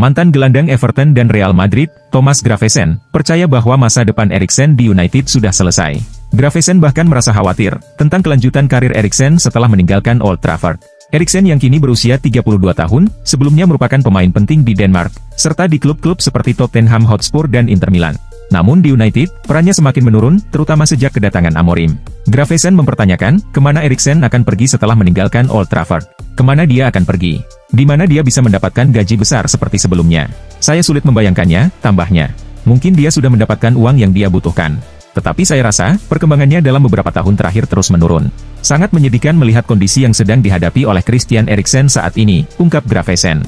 Mantan gelandang Everton dan Real Madrid, Thomas Gravesen, percaya bahwa masa depan Eriksen di United sudah selesai. Gravesen bahkan merasa khawatir tentang kelanjutan karir Eriksen setelah meninggalkan Old Trafford. Eriksen yang kini berusia 32 tahun, sebelumnya merupakan pemain penting di Denmark, serta di klub-klub seperti Tottenham Hotspur dan Inter Milan. Namun di United, perannya semakin menurun, terutama sejak kedatangan Amorim. Gravesen mempertanyakan, kemana Eriksen akan pergi setelah meninggalkan Old Trafford? Kemana dia akan pergi? Di mana dia bisa mendapatkan gaji besar seperti sebelumnya? Saya sulit membayangkannya, tambahnya. Mungkin dia sudah mendapatkan uang yang dia butuhkan. Tetapi saya rasa, perkembangannya dalam beberapa tahun terakhir terus menurun. Sangat menyedihkan melihat kondisi yang sedang dihadapi oleh Christian Eriksen saat ini, ungkap Gravesen.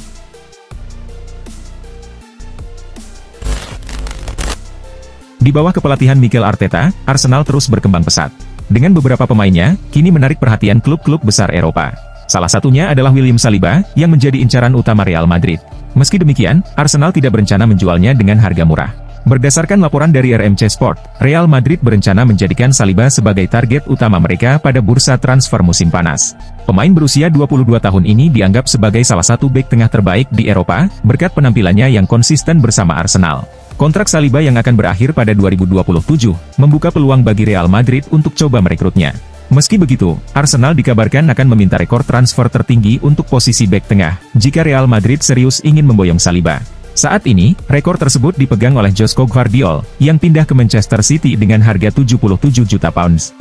Di bawah kepelatihan Mikel Arteta, Arsenal terus berkembang pesat. Dengan beberapa pemainnya, kini menarik perhatian klub-klub besar Eropa. Salah satunya adalah William Saliba, yang menjadi incaran utama Real Madrid. Meski demikian, Arsenal tidak berencana menjualnya dengan harga murah. Berdasarkan laporan dari RMC Sport, Real Madrid berencana menjadikan Saliba sebagai target utama mereka pada bursa transfer musim panas. Pemain berusia 22 tahun ini dianggap sebagai salah satu bek tengah terbaik di Eropa, berkat penampilannya yang konsisten bersama Arsenal. Kontrak Saliba yang akan berakhir pada 2027, membuka peluang bagi Real Madrid untuk coba merekrutnya. Meski begitu, Arsenal dikabarkan akan meminta rekor transfer tertinggi untuk posisi bek tengah, jika Real Madrid serius ingin memboyong Saliba. Saat ini, rekor tersebut dipegang oleh Josko Gvardiol, yang pindah ke Manchester City dengan harga 77 juta pounds.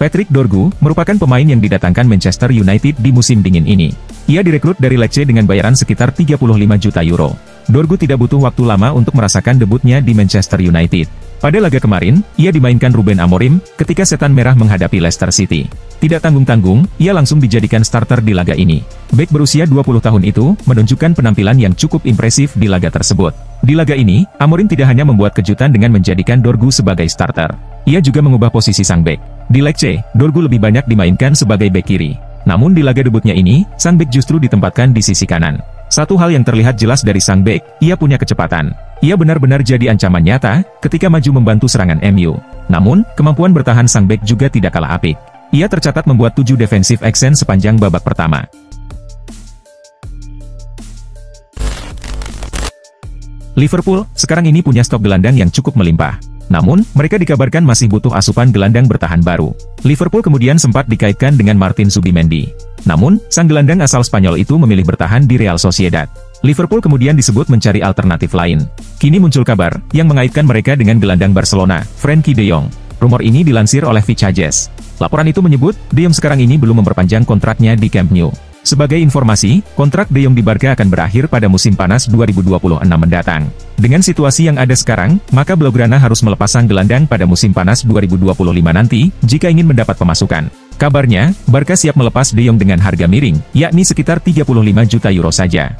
Patrick Dorgu, merupakan pemain yang didatangkan Manchester United di musim dingin ini. Ia direkrut dari Lecce dengan bayaran sekitar 35 juta euro. Dorgu tidak butuh waktu lama untuk merasakan debutnya di Manchester United. Pada laga kemarin, ia dimainkan Ruben Amorim, ketika Setan Merah menghadapi Leicester City. Tidak tanggung-tanggung, ia langsung dijadikan starter di laga ini. Bek berusia 20 tahun itu, menunjukkan penampilan yang cukup impresif di laga tersebut. Di laga ini, Amorim tidak hanya membuat kejutan dengan menjadikan Dorgu sebagai starter. Ia juga mengubah posisi sang bek. Di Lecce, Dorgu lebih banyak dimainkan sebagai bek kiri. Namun di laga debutnya ini, sang bek justru ditempatkan di sisi kanan. Satu hal yang terlihat jelas dari sang bek, ia punya kecepatan. Ia benar-benar jadi ancaman nyata, ketika maju membantu serangan MU. Namun, kemampuan bertahan sang bek juga tidak kalah apik. Ia tercatat membuat 7 defensive action sepanjang babak pertama. Liverpool, sekarang ini punya stok gelandang yang cukup melimpah. Namun, mereka dikabarkan masih butuh asupan gelandang bertahan baru. Liverpool kemudian sempat dikaitkan dengan Martin Zubimendi. Namun, sang gelandang asal Spanyol itu memilih bertahan di Real Sociedad. Liverpool kemudian disebut mencari alternatif lain. Kini muncul kabar yang mengaitkan mereka dengan gelandang Barcelona, Frenkie de Jong. Rumor ini dilansir oleh Vicajes. Laporan itu menyebut, De Jong sekarang ini belum memperpanjang kontraknya di Camp Nou. Sebagai informasi, kontrak De Jong di Barca akan berakhir pada musim panas 2026 mendatang. Dengan situasi yang ada sekarang, maka Blaugrana harus melepas sang gelandang pada musim panas 2025 nanti, jika ingin mendapat pemasukan. Kabarnya, Barca siap melepas De Jong dengan harga miring, yakni sekitar 35 juta euro saja.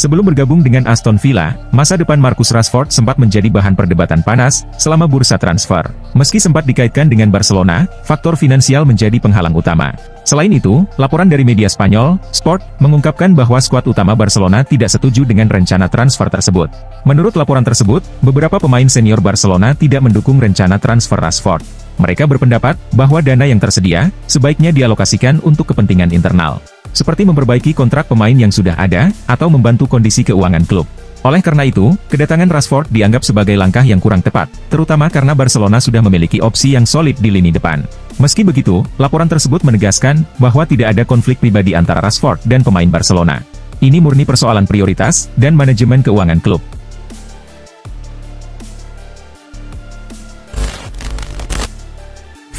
Sebelum bergabung dengan Aston Villa, masa depan Marcus Rashford sempat menjadi bahan perdebatan panas selama bursa transfer. Meski sempat dikaitkan dengan Barcelona, faktor finansial menjadi penghalang utama. Selain itu, laporan dari media Spanyol, Sport, mengungkapkan bahwa skuad utama Barcelona tidak setuju dengan rencana transfer tersebut. Menurut laporan tersebut, beberapa pemain senior Barcelona tidak mendukung rencana transfer Rashford. Mereka berpendapat bahwa dana yang tersedia sebaiknya dialokasikan untuk kepentingan internal, seperti memperbaiki kontrak pemain yang sudah ada, atau membantu kondisi keuangan klub. Oleh karena itu, kedatangan Rashford dianggap sebagai langkah yang kurang tepat, terutama karena Barcelona sudah memiliki opsi yang solid di lini depan. Meski begitu, laporan tersebut menegaskan bahwa tidak ada konflik pribadi antara Rashford dan pemain Barcelona. Ini murni persoalan prioritas dan manajemen keuangan klub.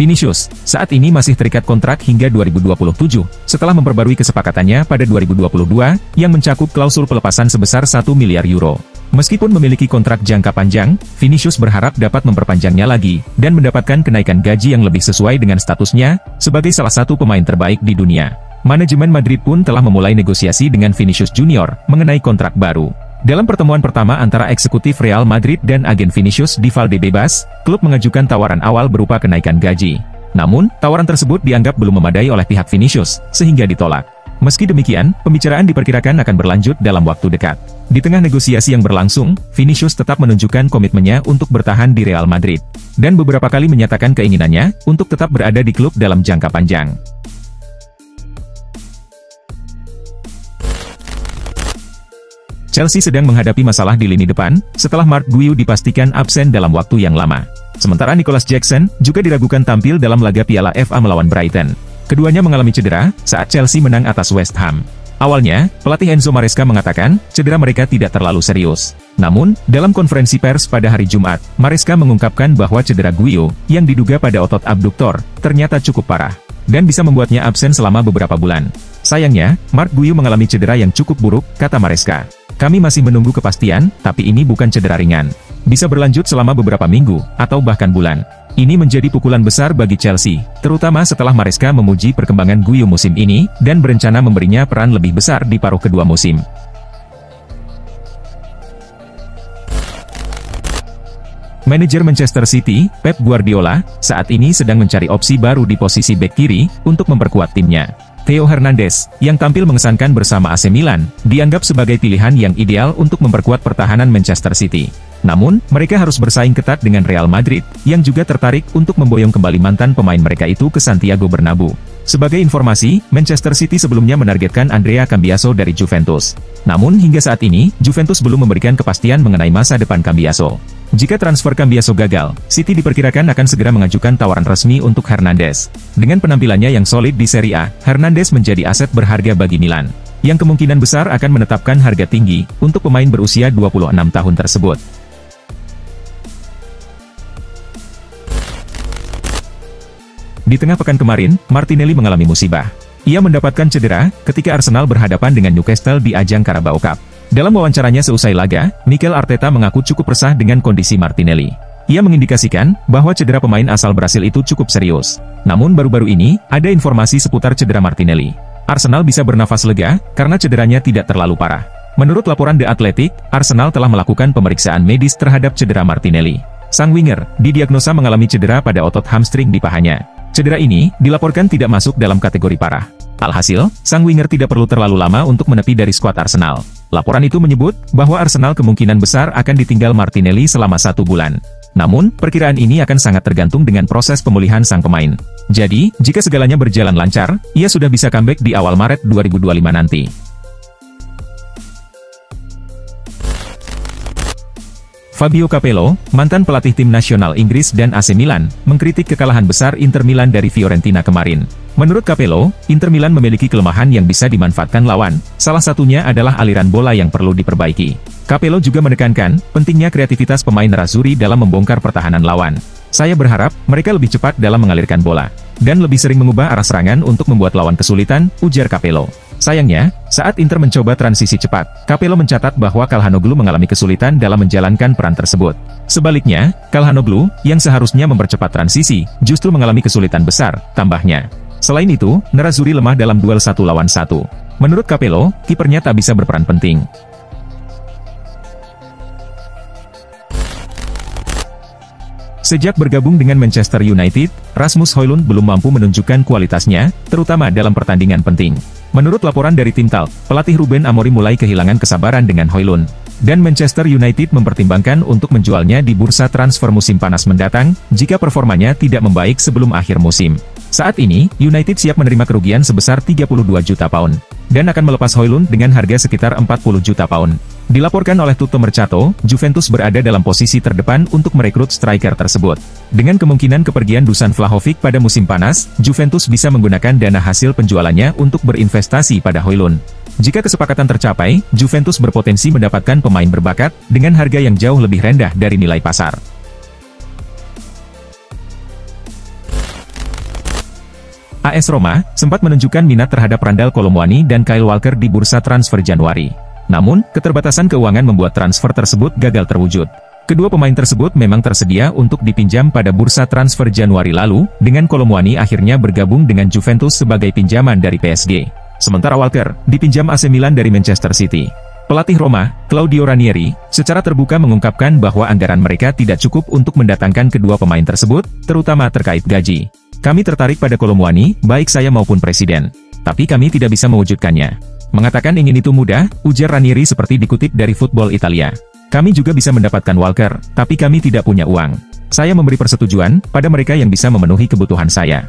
Vinicius, saat ini masih terikat kontrak hingga 2027, setelah memperbarui kesepakatannya pada 2022, yang mencakup klausul pelepasan sebesar 1 miliar euro. Meskipun memiliki kontrak jangka panjang, Vinicius berharap dapat memperpanjangnya lagi, dan mendapatkan kenaikan gaji yang lebih sesuai dengan statusnya, sebagai salah satu pemain terbaik di dunia. Manajemen Madrid pun telah memulai negosiasi dengan Vinicius Junior, mengenai kontrak baru. Dalam pertemuan pertama antara eksekutif Real Madrid dan agen Vinicius di Valdebebas, klub mengajukan tawaran awal berupa kenaikan gaji. Namun, tawaran tersebut dianggap belum memadai oleh pihak Vinicius, sehingga ditolak. Meski demikian, pembicaraan diperkirakan akan berlanjut dalam waktu dekat. Di tengah negosiasi yang berlangsung, Vinicius tetap menunjukkan komitmennya untuk bertahan di Real Madrid, dan beberapa kali menyatakan keinginannya untuk tetap berada di klub dalam jangka panjang. Chelsea sedang menghadapi masalah di lini depan, setelah Marc Guiu dipastikan absen dalam waktu yang lama. Sementara Nicholas Jackson juga diragukan tampil dalam laga Piala FA melawan Brighton. Keduanya mengalami cedera saat Chelsea menang atas West Ham. Awalnya, pelatih Enzo Maresca mengatakan, cedera mereka tidak terlalu serius. Namun, dalam konferensi pers pada hari Jumat, Maresca mengungkapkan bahwa cedera Guiu, yang diduga pada otot abduktor, ternyata cukup parah, dan bisa membuatnya absen selama beberapa bulan. Sayangnya, Marc Guiu mengalami cedera yang cukup buruk, kata Maresca. Kami masih menunggu kepastian, tapi ini bukan cedera ringan. Bisa berlanjut selama beberapa minggu, atau bahkan bulan. Ini menjadi pukulan besar bagi Chelsea, terutama setelah Maresca memuji perkembangan Guiu musim ini, dan berencana memberinya peran lebih besar di paruh kedua musim. Manajer Manchester City, Pep Guardiola, saat ini sedang mencari opsi baru di posisi bek kiri, untuk memperkuat timnya. Theo Hernandez, yang tampil mengesankan bersama AC Milan, dianggap sebagai pilihan yang ideal untuk memperkuat pertahanan Manchester City. Namun, mereka harus bersaing ketat dengan Real Madrid, yang juga tertarik untuk memboyong kembali mantan pemain mereka itu ke Santiago Bernabeu. Sebagai informasi, Manchester City sebelumnya menargetkan Andrea Cambiaso dari Juventus. Namun, hingga saat ini, Juventus belum memberikan kepastian mengenai masa depan Cambiaso. Jika transfer Cambiaso gagal, City diperkirakan akan segera mengajukan tawaran resmi untuk Hernandez. Dengan penampilannya yang solid di Serie A, Hernandez menjadi aset berharga bagi Milan, yang kemungkinan besar akan menetapkan harga tinggi untuk pemain berusia 26 tahun tersebut. Di tengah pekan kemarin, Martinelli mengalami musibah. Ia mendapatkan cedera ketika Arsenal berhadapan dengan Newcastle di ajang Carabao Cup. Dalam wawancaranya seusai laga, Mikel Arteta mengaku cukup resah dengan kondisi Martinelli. Ia mengindikasikan bahwa cedera pemain asal Brasil itu cukup serius. Namun baru-baru ini, ada informasi seputar cedera Martinelli. Arsenal bisa bernafas lega karena cederanya tidak terlalu parah. Menurut laporan The Athletic, Arsenal telah melakukan pemeriksaan medis terhadap cedera Martinelli. Sang winger didiagnosa mengalami cedera pada otot hamstring di pahanya. Cedera ini dilaporkan tidak masuk dalam kategori parah. Alhasil, sang winger tidak perlu terlalu lama untuk menepi dari skuad Arsenal. Laporan itu menyebut bahwa Arsenal kemungkinan besar akan ditinggal Martinelli selama 1 bulan. Namun, perkiraan ini akan sangat tergantung dengan proses pemulihan sang pemain. Jadi, jika segalanya berjalan lancar, ia sudah bisa comeback di awal Maret 2025 nanti. Fabio Capello, mantan pelatih tim nasional Inggris dan AC Milan, mengkritik kekalahan besar Inter Milan dari Fiorentina kemarin. Menurut Capello, Inter Milan memiliki kelemahan yang bisa dimanfaatkan lawan, salah satunya adalah aliran bola yang perlu diperbaiki. Capello juga menekankan pentingnya kreativitas pemain nerazzurri dalam membongkar pertahanan lawan. Saya berharap mereka lebih cepat dalam mengalirkan bola, dan lebih sering mengubah arah serangan untuk membuat lawan kesulitan, ujar Capello. Sayangnya, saat Inter mencoba transisi cepat, Capello mencatat bahwa Calhanoglu mengalami kesulitan dalam menjalankan peran tersebut. Sebaliknya, Calhanoglu, yang seharusnya mempercepat transisi, justru mengalami kesulitan besar, tambahnya. Selain itu, nerazzurri lemah dalam duel 1 lawan 1. Menurut Capello, kipernya tak bisa berperan penting. Sejak bergabung dengan Manchester United, Rasmus Højlund belum mampu menunjukkan kualitasnya, terutama dalam pertandingan penting. Menurut laporan dari tim Talk, pelatih Ruben Amorim mulai kehilangan kesabaran dengan Højlund, dan Manchester United mempertimbangkan untuk menjualnya di bursa transfer musim panas mendatang, jika performanya tidak membaik sebelum akhir musim. Saat ini, United siap menerima kerugian sebesar 32 juta pound, dan akan melepas Højlund dengan harga sekitar 40 juta pound. Dilaporkan oleh Tutto Mercato, Juventus berada dalam posisi terdepan untuk merekrut striker tersebut. Dengan kemungkinan kepergian Dusan Vlahovic pada musim panas, Juventus bisa menggunakan dana hasil penjualannya untuk berinvestasi pada Højlund. Jika kesepakatan tercapai, Juventus berpotensi mendapatkan pemain berbakat, dengan harga yang jauh lebih rendah dari nilai pasar. AS Roma sempat menunjukkan minat terhadap Randal Kolomuani dan Kyle Walker di bursa transfer Januari. Namun, keterbatasan keuangan membuat transfer tersebut gagal terwujud. Kedua pemain tersebut memang tersedia untuk dipinjam pada bursa transfer Januari lalu, dengan Kolomuani akhirnya bergabung dengan Juventus sebagai pinjaman dari PSG. Sementara Walker dipinjam AC Milan dari Manchester City. Pelatih Roma, Claudio Ranieri, secara terbuka mengungkapkan bahwa anggaran mereka tidak cukup untuk mendatangkan kedua pemain tersebut, terutama terkait gaji. Kami tertarik pada Kolomuani, baik saya maupun presiden. Tapi kami tidak bisa mewujudkannya. Mengatakan ingin itu mudah, ujar Ranieri seperti dikutip dari Football Italia. Kami juga bisa mendapatkan Walker, tapi kami tidak punya uang. Saya memberi persetujuan pada mereka yang bisa memenuhi kebutuhan saya.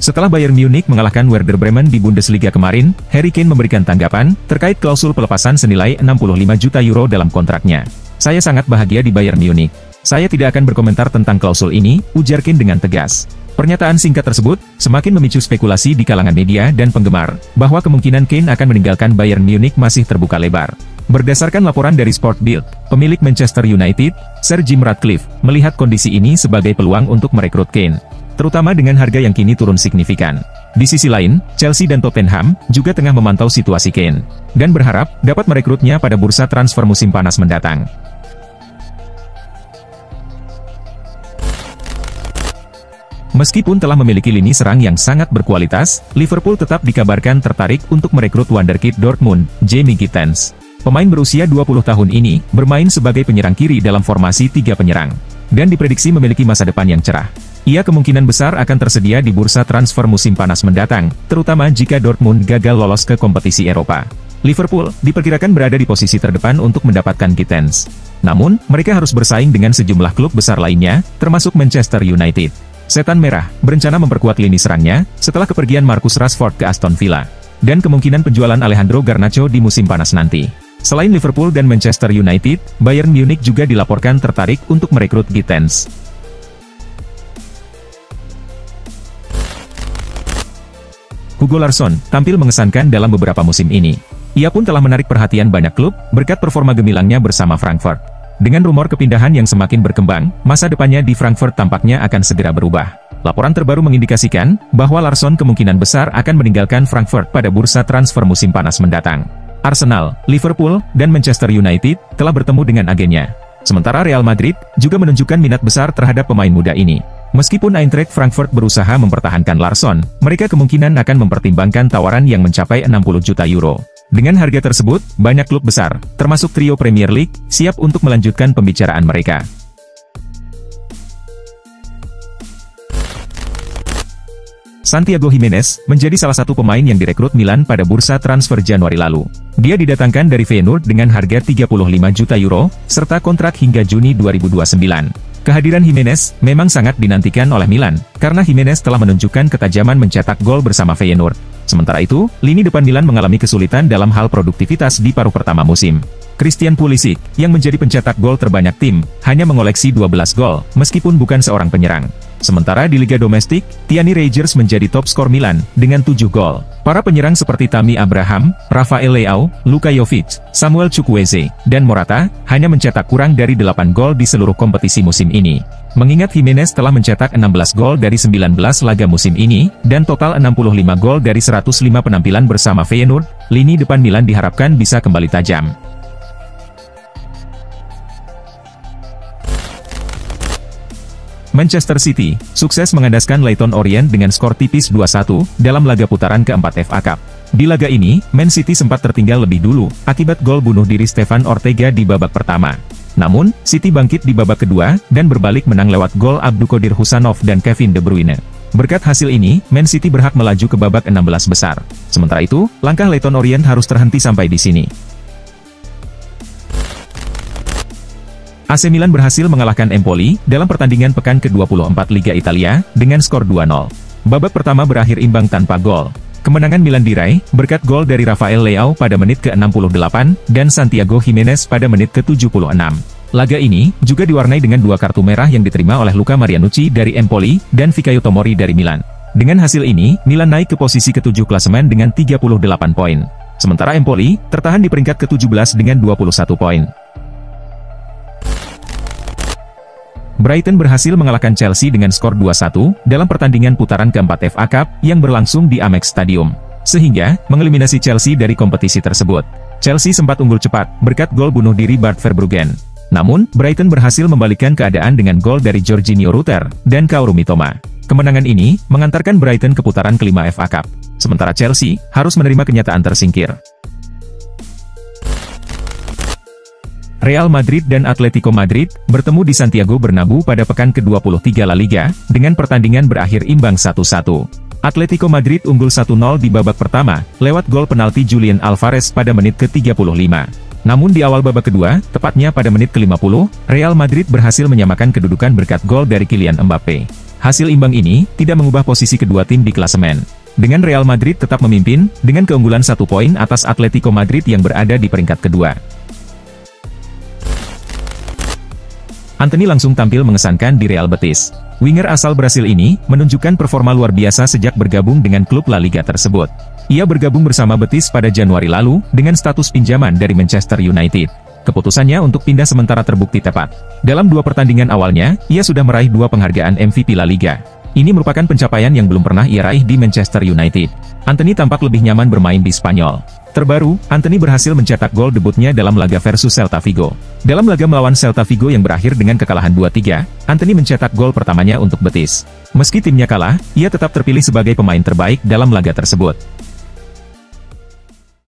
Setelah Bayern Munich mengalahkan Werder Bremen di Bundesliga kemarin, Harry Kane memberikan tanggapan terkait klausul pelepasan senilai 65 juta euro dalam kontraknya. Saya sangat bahagia di Bayern Munich. Saya tidak akan berkomentar tentang klausul ini, ujar Kane dengan tegas. Pernyataan singkat tersebut semakin memicu spekulasi di kalangan media dan penggemar, bahwa kemungkinan Kane akan meninggalkan Bayern Munich masih terbuka lebar. Berdasarkan laporan dari Sport Bild, pemilik Manchester United, Sir Jim Ratcliffe, melihat kondisi ini sebagai peluang untuk merekrut Kane, terutama dengan harga yang kini turun signifikan. Di sisi lain, Chelsea dan Tottenham juga tengah memantau situasi Kane, dan berharap dapat merekrutnya pada bursa transfer musim panas mendatang. Meskipun telah memiliki lini serang yang sangat berkualitas, Liverpool tetap dikabarkan tertarik untuk merekrut wonderkid Dortmund, Jamie Gittens. Pemain berusia 20 tahun ini bermain sebagai penyerang kiri dalam formasi 3 penyerang, dan diprediksi memiliki masa depan yang cerah. Ia kemungkinan besar akan tersedia di bursa transfer musim panas mendatang, terutama jika Dortmund gagal lolos ke kompetisi Eropa. Liverpool diperkirakan berada di posisi terdepan untuk mendapatkan Gittens. Namun, mereka harus bersaing dengan sejumlah klub besar lainnya, termasuk Manchester United. Setan Merah berencana memperkuat lini serangnya setelah kepergian Marcus Rashford ke Aston Villa, dan kemungkinan penjualan Alejandro Garnacho di musim panas nanti. Selain Liverpool dan Manchester United, Bayern Munich juga dilaporkan tertarik untuk merekrut Gittens. Hugo Larsson tampil mengesankan dalam beberapa musim ini. Ia pun telah menarik perhatian banyak klub berkat performa gemilangnya bersama Frankfurt. Dengan rumor kepindahan yang semakin berkembang, masa depannya di Frankfurt tampaknya akan segera berubah. Laporan terbaru mengindikasikan bahwa Larsson kemungkinan besar akan meninggalkan Frankfurt pada bursa transfer musim panas mendatang. Arsenal, Liverpool, dan Manchester United telah bertemu dengan agennya. Sementara Real Madrid juga menunjukkan minat besar terhadap pemain muda ini. Meskipun Eintracht Frankfurt berusaha mempertahankan Larsson, mereka kemungkinan akan mempertimbangkan tawaran yang mencapai 60 juta euro. Dengan harga tersebut, banyak klub besar, termasuk trio Premier League, siap untuk melanjutkan pembicaraan mereka. Santiago Giménez menjadi salah satu pemain yang direkrut Milan pada bursa transfer Januari lalu. Dia didatangkan dari Feyenoord dengan harga 35 juta euro, serta kontrak hingga Juni 2029. Kehadiran Giménez memang sangat dinantikan oleh Milan, karena Giménez telah menunjukkan ketajaman mencetak gol bersama Feyenoord. Sementara itu, lini depan Milan mengalami kesulitan dalam hal produktivitas di paruh pertama musim. Christian Pulisic, yang menjadi pencetak gol terbanyak tim, hanya mengoleksi 12 gol, meskipun bukan seorang penyerang. Sementara di Liga Domestik, Tierney Reijers menjadi top skor Milan, dengan 7 gol. Para penyerang seperti Tammy Abraham, Rafael Leao, Luka Jovic, Samuel Chukwueze, dan Morata, hanya mencetak kurang dari 8 gol di seluruh kompetisi musim ini. Mengingat Giménez telah mencetak 16 gol dari 19 laga musim ini, dan total 65 gol dari 105 penampilan bersama Feyenoord, lini depan Milan diharapkan bisa kembali tajam. Manchester City sukses mengandaskan Leyton Orient dengan skor tipis 2-1 dalam laga putaran keempat FA Cup. Di laga ini, Man City sempat tertinggal lebih dulu akibat gol bunuh diri Stefan Ortega di babak pertama. Namun, City bangkit di babak kedua dan berbalik menang lewat gol Abdulkadir Husanov dan Kevin De Bruyne. Berkat hasil ini, Man City berhak melaju ke babak 16 besar. Sementara itu, langkah Leyton Orient harus terhenti sampai di sini. AC Milan berhasil mengalahkan Empoli dalam pertandingan pekan ke-24 Liga Italia dengan skor 2-0. Babak pertama berakhir imbang tanpa gol. Kemenangan Milan diraih berkat gol dari Rafael Leao pada menit ke-68 dan Santiago Giménez pada menit ke-76. Laga ini juga diwarnai dengan 2 kartu merah yang diterima oleh Luca Marianucci dari Empoli dan Fikayo Tomori dari Milan. Dengan hasil ini, Milan naik ke posisi ke-7 klasemen dengan 38 poin. Sementara Empoli tertahan di peringkat ke-17 dengan 21 poin. Brighton berhasil mengalahkan Chelsea dengan skor 2-1 dalam pertandingan putaran keempat FA Cup yang berlangsung di Amex Stadium, sehingga mengeliminasi Chelsea dari kompetisi tersebut. Chelsea sempat unggul cepat berkat gol bunuh diri Bart Verbruggen. Namun, Brighton berhasil membalikkan keadaan dengan gol dari Jorginho Rutter dan Kaoru Mitoma. Kemenangan ini mengantarkan Brighton ke putaran kelima FA Cup, sementara Chelsea harus menerima kenyataan tersingkir. Real Madrid dan Atletico Madrid bertemu di Santiago Bernabeu pada pekan ke-23 La Liga, dengan pertandingan berakhir imbang 1-1. Atletico Madrid unggul 1-0 di babak pertama, lewat gol penalti Julian Alvarez pada menit ke-35. Namun di awal babak kedua, tepatnya pada menit ke-50, Real Madrid berhasil menyamakan kedudukan berkat gol dari Kylian Mbappe. Hasil imbang ini tidak mengubah posisi kedua tim di klasemen, dengan Real Madrid tetap memimpin, dengan keunggulan 1 poin atas Atletico Madrid yang berada di peringkat kedua. Antony langsung tampil mengesankan di Real Betis. Winger asal Brasil ini menunjukkan performa luar biasa sejak bergabung dengan klub La Liga tersebut. Ia bergabung bersama Betis pada Januari lalu, dengan status pinjaman dari Manchester United. Keputusannya untuk pindah sementara terbukti tepat. Dalam 2 pertandingan awalnya, ia sudah meraih 2 penghargaan MVP La Liga. Ini merupakan pencapaian yang belum pernah ia raih di Manchester United. Antony tampak lebih nyaman bermain di Spanyol. Terbaru, Antony berhasil mencetak gol debutnya dalam laga versus Celta Vigo. Dalam laga melawan Celta Vigo yang berakhir dengan kekalahan 2-3, Antony mencetak gol pertamanya untuk Betis. Meski timnya kalah, ia tetap terpilih sebagai pemain terbaik dalam laga tersebut.